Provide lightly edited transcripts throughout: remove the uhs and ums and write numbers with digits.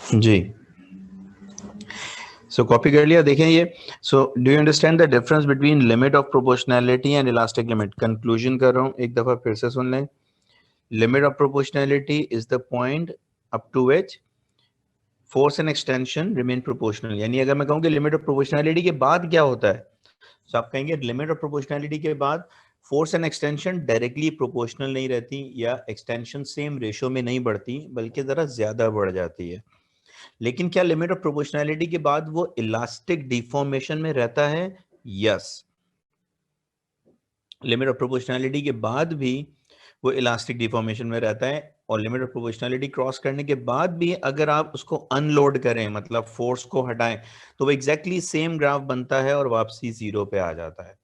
जी, सो copy कर लिया, देखें ये। So do you understand the difference between limit of proportionality and elastic limit? Conclusion कर रहा हूँ, एक दफा फिर से सुन लें। Limit of proportionality is the point up to which force and extension remain proportional. यानी अगर मैं कहूँ कि लिमिट ऑफ प्रोपोर्शनैलिटी के बाद क्या होता है, तो आप कहेंगे लिमिट ऑफ प्रोपोर्शनैलिटी के बाद force and extension directly proportional नहीं रहती, या एक्सटेंशन सेम रेशो में नहीं बढ़ती बल्कि जरा ज्यादा बढ़ जाती है। लेकिन क्या लिमिट ऑफ प्रोपोर्शनैलिटी के बाद वो इलास्टिक डिफॉर्मेशन में रहता है? यस, लिमिट ऑफ प्रोपोर्शनैलिटी के बाद भी वो इलास्टिक डिफॉर्मेशन में रहता है। और लिमिट ऑफ प्रोपोर्शनैलिटी क्रॉस करने के बाद भी अगर आप उसको अनलोड करें, मतलब फोर्स को हटाएं, तो वो एग्जैक्टली सेम ग्राफ बनता है और वापसी जीरो पे आ जाता है।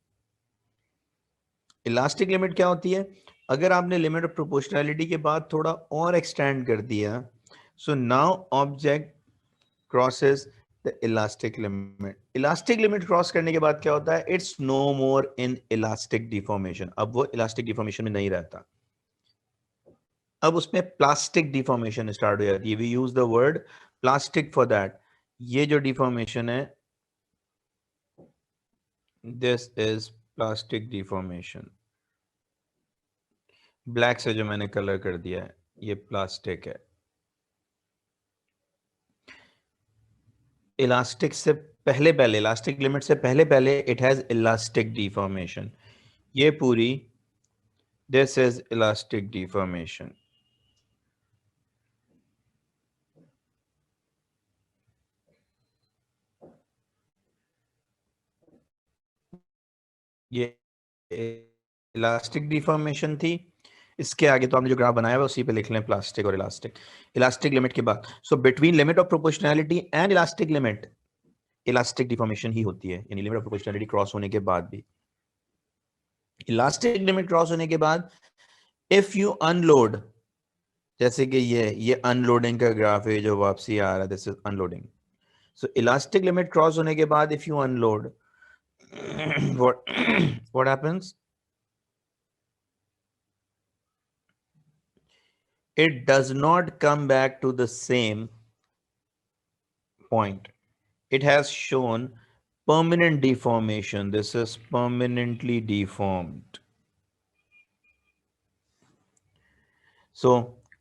इलास्टिक लिमिट क्या होती है? अगर आपने लिमिट ऑफ प्रोपोर्शनैलिटी के बाद थोड़ा और एक्सटेंड कर दिया, so now object crosses the elastic limit. Elastic limit cross करने के बाद क्या होता है? It's no more in elastic deformation. अब वो इलास्टिक डिफॉर्मेशन में नहीं रहता, अब उसमें प्लास्टिक डिफॉर्मेशन स्टार्ट हो जाती है। We use the word plastic for that. ये जो डिफॉर्मेशन है, this is plastic deformation. Black से जो मैंने कलर कर दिया है, ये प्लास्टिक है। इलास्टिक से पहले पहले, इलास्टिक लिमिट से पहले पहले इट हैज इलास्टिक डिफॉर्मेशन। ये पूरी, दिस इज इलास्टिक डिफॉर्मेशन। ये इलास्टिक डिफॉर्मेशन थी। इसके आगे तो आपने जो ग्राफ बनाया हुआ उसी पे लिख लें प्लास्टिक और इलास्टिक। इलास्टिक लिमिट के बाद, so between limit of proportionality and elastic limit, elastic deformation ही होती है, यानी लिमिट ऑफ प्रोपोर्शनैलिटी क्रॉस होने के बाद भी। इलास्टिक लिमिट क्रॉस होने के बाद इफ यू अनलोड, जैसे कि ये अनलोडिंग का ग्राफ है जो वापसी आ रहा है, this is unloading. So elastic limit cross होने के बाद if you unload, what what happens? It does not come back to the same point. It has shown permanent deformation. This is permanently deformed. So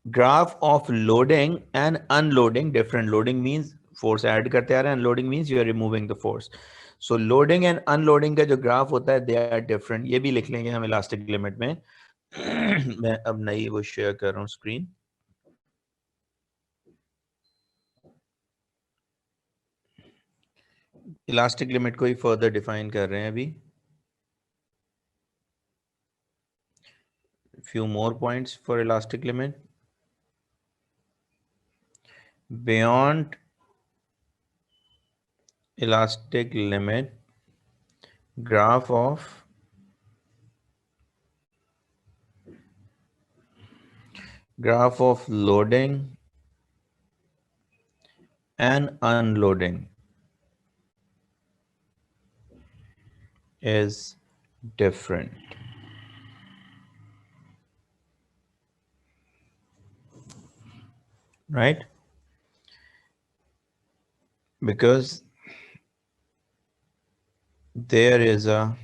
graph of loading and unloading, different. Loading means force add करते आ रहे हैं, unloading means you are removing the force. So loading and unloading का जो graph होता है, they are different. ये भी लिख लेंगे हम elastic limit में। मैं अब नई वो शेयर कर रहा हूँ स्क्रीन। इलास्टिक लिमिट को ही फर्दर डिफाइन कर रहे हैं अभी। Few more points for elastic limit. Beyond elastic limit, graph of loading and unloading is different, right? Because there is a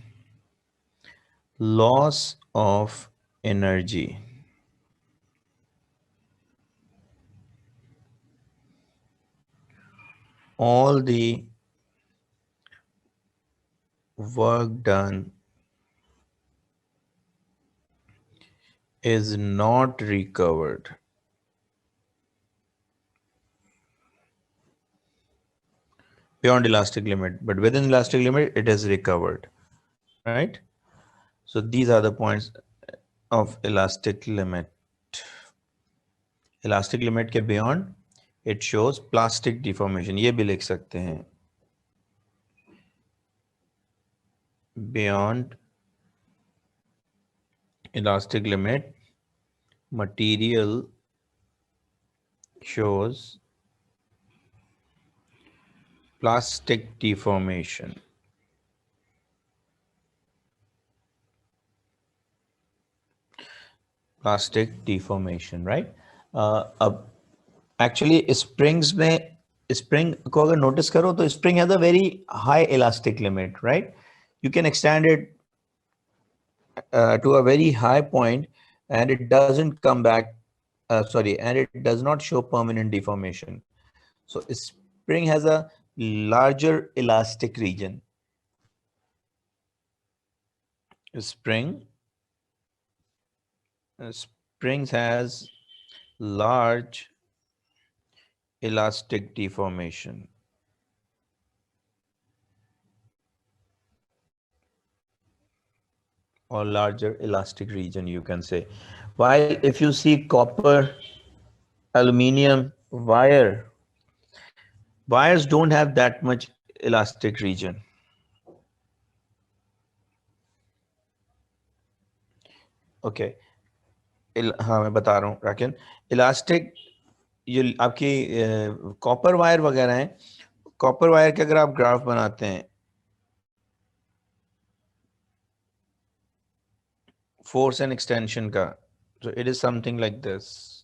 loss of energy. All the work done is not recovered beyond elastic limit, but within elastic limit it is recovered, right? So these are the points of elastic limit. Elastic limit के beyond it shows plastic deformation. ये भी लिख सकते हैं, beyond elastic limit material shows plastic deformation. Plastic deformation, right? अब actually springs में, spring को अगर नोटिस करो तो spring has a very high elastic limit, right? You can extend it to a very high point and it doesn't come back, and it does not show permanent deformation. So spring has a larger elastic region. Spring, springs has large elastic deformation. Or larger elastic region, you can say. While if you see copper, aluminium, wires don't have that much elastic region. Okay. हाँ मैं बता रहा हूँ राकिन, elastic ये आपकी copper wire वगैरह हैं, copper wire के अगर आप ग्राफ बनाते हैं फोर्स एंड एक्सटेंशन का, तो it is something like this,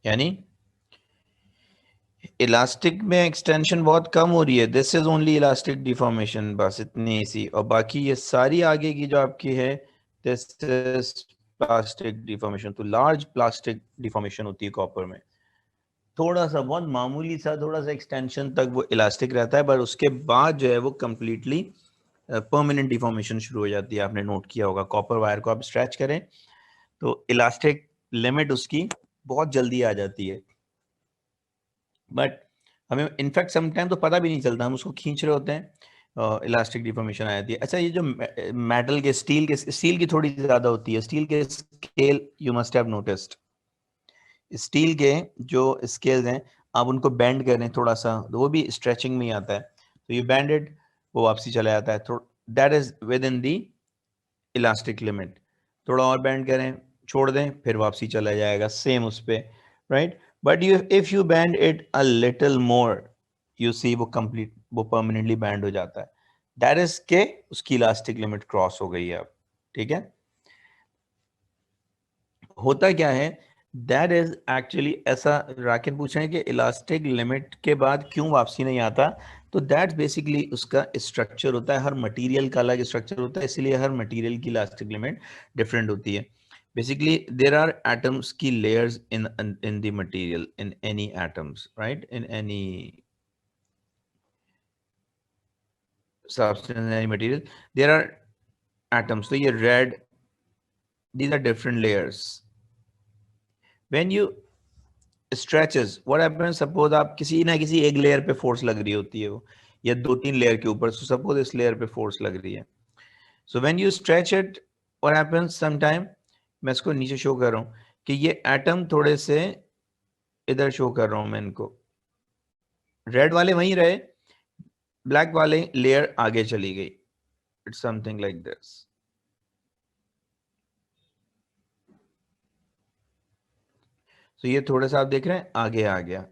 यानी इलास्टिक में एक्सटेंशन बहुत कम हो रही है, this is only elastic deformation, बस इतनी सी, और बाकी ये सारी आगे की जो आपकी है दिस इज प्लास्टिक डिफॉर्मेशन। तो लार्ज प्लास्टिक डिफॉर्मेशन होती है कॉपर में, थोड़ा सा बहुत मामूली सा थोड़ा सा एक्सटेंशन तक वो इलास्टिक रहता है, पर उसके बाद जो है वो कंप्लीटली परमानेंट डिफॉर्मेशन शुरू हो जाती है। आपने नोट किया होगा कॉपर वायर को आप स्ट्रेच करें तो इलास्टिक लिमिट उसकी बहुत जल्दी आ जाती है, बट हमें इनफैक्ट समटाइम तो पता भी नहीं चलता, हम उसको खींच रहे होते हैं इलास्टिक डिफॉर्मेशन आ जाती है। अच्छा, ये जो मेटल के स्टील की थोड़ी ज्यादा होती है, स्टील के scale you must have noticed, steel के जो स्केल्स हैं आप उनको बेंड करें थोड़ा सा तो वो भी स्ट्रेचिंग में ही आता है, तो ये बैंडेड वो वापसी चला जाता है, that is with in the elastic limit. थोड़ा और बेंड करें, छोड़ दें, फिर वापसी चला जाएगा सेम उस पे, right? But you if you bend it a little more, you see वो कंप्लीट वो परमानेंटली बैंड हो जाता है, दैट इज के उसकी इलास्टिक लिमिट क्रॉस हो गई है अब। ठीक है, होता क्या है, दैट इज एक्चुअली ऐसा राकिन पूछ रहे हैं कि इलास्टिक लिमिट के बाद क्यों वापसी नहीं आता, तो दैट बेसिकली उसका स्ट्रक्चर होता है, हर मटेरियल का अलग स्ट्रक्चर होता है, इसलिए हर मटेरियल की इलास्टिक लिमिट डिफरेंट होती है। बेसिकली देयर आर एटम्स की layers in in the material, in any atoms, right, in any substance, in any material there are atoms, so ये red, these are different layers. When you stretches what happens, suppose आप किसी ना किसी एक layer पे force लग रही होती है वो, या दो तीन लेयर के ऊपर, सो सपोज इस लेयर पे फोर्स लग रही है, so when you stretch it what happens some time, मैं इसको नीचे शो कर रहा हूँ कि ये एटम थोड़े से इधर शो कर रहा हूँ मैं इनको, रेड वाले वहीं रहे, ब्लैक वाले लेयर आगे चली गई, इट्स समथिंग लाइक दिस। तो ये थोड़ा सा आप देख रहे हैं आगे आ गया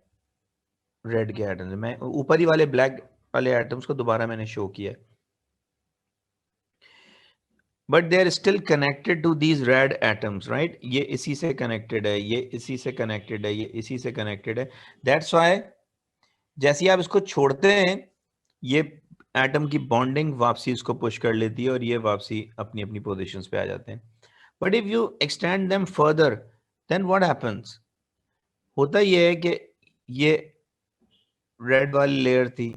रेड के एटम्स, मैं ऊपर ही वाले ब्लैक वाले एटम्स को दोबारा मैंने शो किया, but they are still connected to these red atoms, right? ये इसी से कनेक्टेड है, ये इसी से कनेक्टेड है, ये इसी से कनेक्टेड है, दैट्स व्हाई जैसे ही आप इसको छोड़ते हैं ये एटम की बॉन्डिंग वापसी इसको पुश कर लेती है और ये वापसी अपनी अपनी पोजीशंस पे आ जाते हैं। But if you extend them further then what happens, होता ये है कि ये रेड वाली लेयर थी,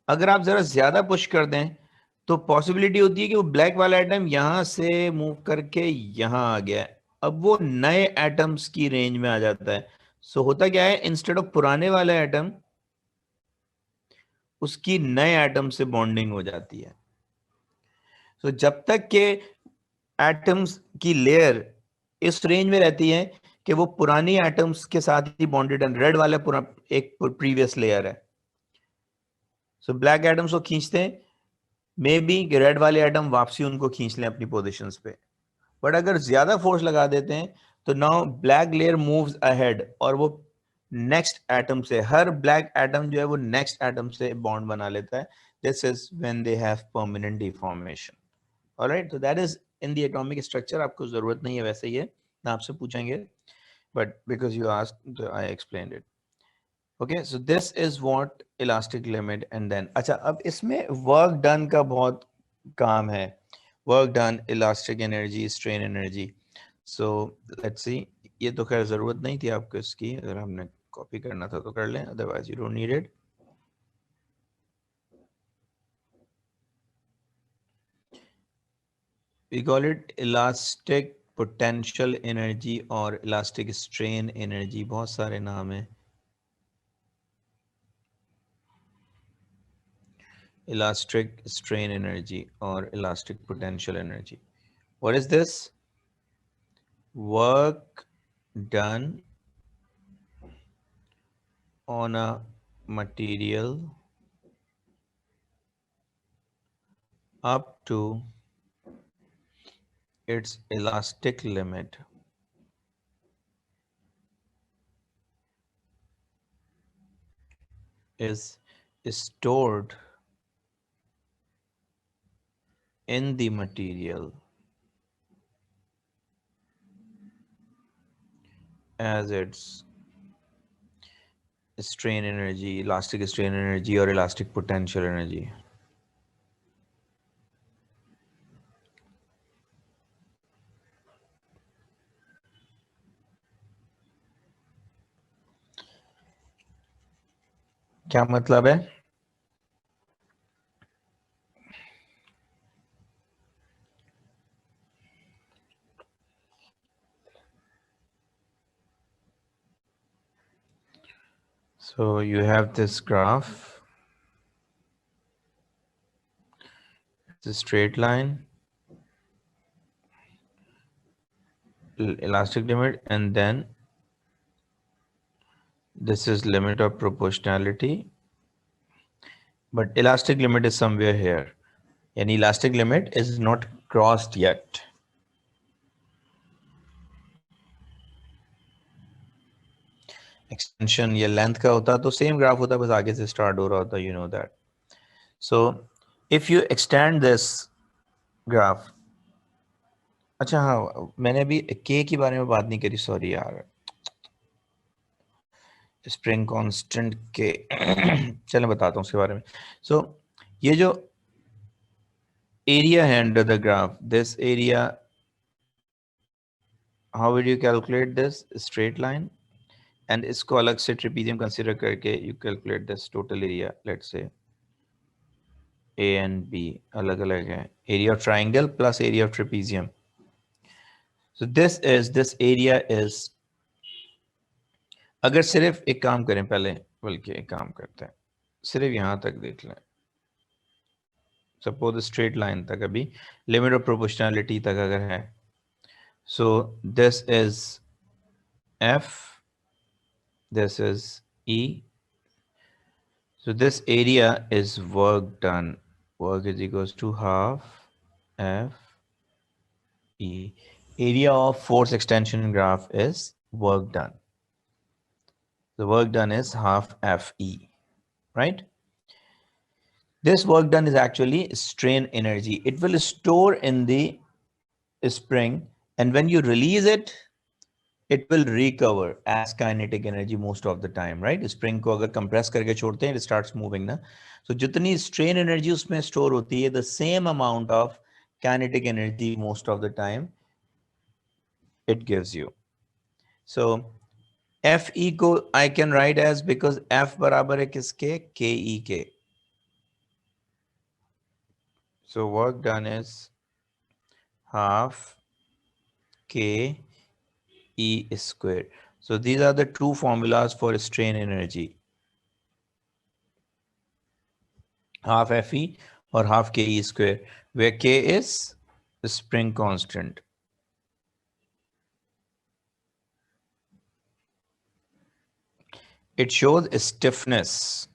अगर आप जरा ज्यादा पुश कर दें तो पॉसिबिलिटी होती है कि वो ब्लैक वाला एटम यहां से मूव करके यहां आ गया है, अब वो नए एटम्स की रेंज में आ जाता है। सो होता क्या है, इंस्टेड ऑफ पुराने वाले एटम उसकी नए एटम से बॉन्डिंग हो जाती है। सो जब तक के एटम्स की लेयर इस रेंज में रहती है कि वो पुरानी एटम्स के साथ ही बॉन्डेड है, रेड वाला पूरा एक प्रीवियस लेयर है, सो ब्लैक एटम्स को खींचते हैं, मे बी रेड वाले एटम वापसी उनको खींच लें अपनी पोजीशंस पे, बट अगर ज्यादा फोर्स लगा देते हैं तो now black layer moves ahead और वो नेक्स्ट एटम से, हर ब्लैक एटम जो है वो नेक्स्ट एटम से बॉन्ड बना लेता है, This is when they have permanent deformation. All right, so that is in the atomic structure. आपको जरूरत नहीं है वैसे ही है ना आपसे पूछेंगे, but because you asked, I explained it. Okay, so this is what elastic limit and then अच्छा अब इसमें work done का बहुत काम है. Work done, elastic energy, strain energy. So let's see. ये तो खैर जरूरत नहीं थी आपको इसकी, अगर हमने कॉपी करना था तो कर लें, otherwise you don't need it. We call it elastic potential energy और elastic strain energy, बहुत सारे नाम हैं. Elastic strain energy or elastic potential energy. What is this? Work done on a material up to its elastic limit is stored in the material as its strain energy, elastic strain energy or elastic potential energy. क्या मतलब है? So you have this graph, it's a straight line, elastic limit, and then this is limit of proportionality, but elastic limit is somewhere here. And elastic limit is not crossed yet. Extension या length का होता तो same graph होता, बस आगे से start हो रहा होता, you know that. So if you extend this graph, अच्छा हाँ मैंने अभी K के बारे में बात नहीं करी, sorry यार, स्प्रिंग कांस्टेंट के चलो बताता हूँ उसके बारे में. सो ये जो एरिया है under the graph, this area, how will you calculate this? Straight line, and इसको अलग से ट्रेपीजियम कंसीडर करके you calculate this total area. Let's say A and B अलग अलग है, area of triangle plus area of trapezium. So this area is, अगर सिर्फ एक काम करें पहले, बल्कि एक काम करते हैं, सिर्फ यहां तक देख लें. सपोज स्ट्रेट लाइन तक, अभी लिमिट ऑफ प्रोपोर्शनैलिटी तक अगर है, so this is F, this is E. So this area is work done. Work is equals to half F E. Area of force extension graph is work done. The work done is half FE, right? This work done is actually strain energy. It will store in the spring, and when you release it, it will recover as kinetic energy most of the time, right? Spring को अगर compress करके छोड़ते हैं, it starts moving ना. So जितनी strain energy उसमें store होती है, the same amount of kinetic energy most of the time it gives you. So FE को I can write as, because F बराबर है किसके? KE के. So work done is half K E squared. So these are the two formulas for strain energy. Half Fe or half Ke square, where K is the spring constant. It shows stiffness.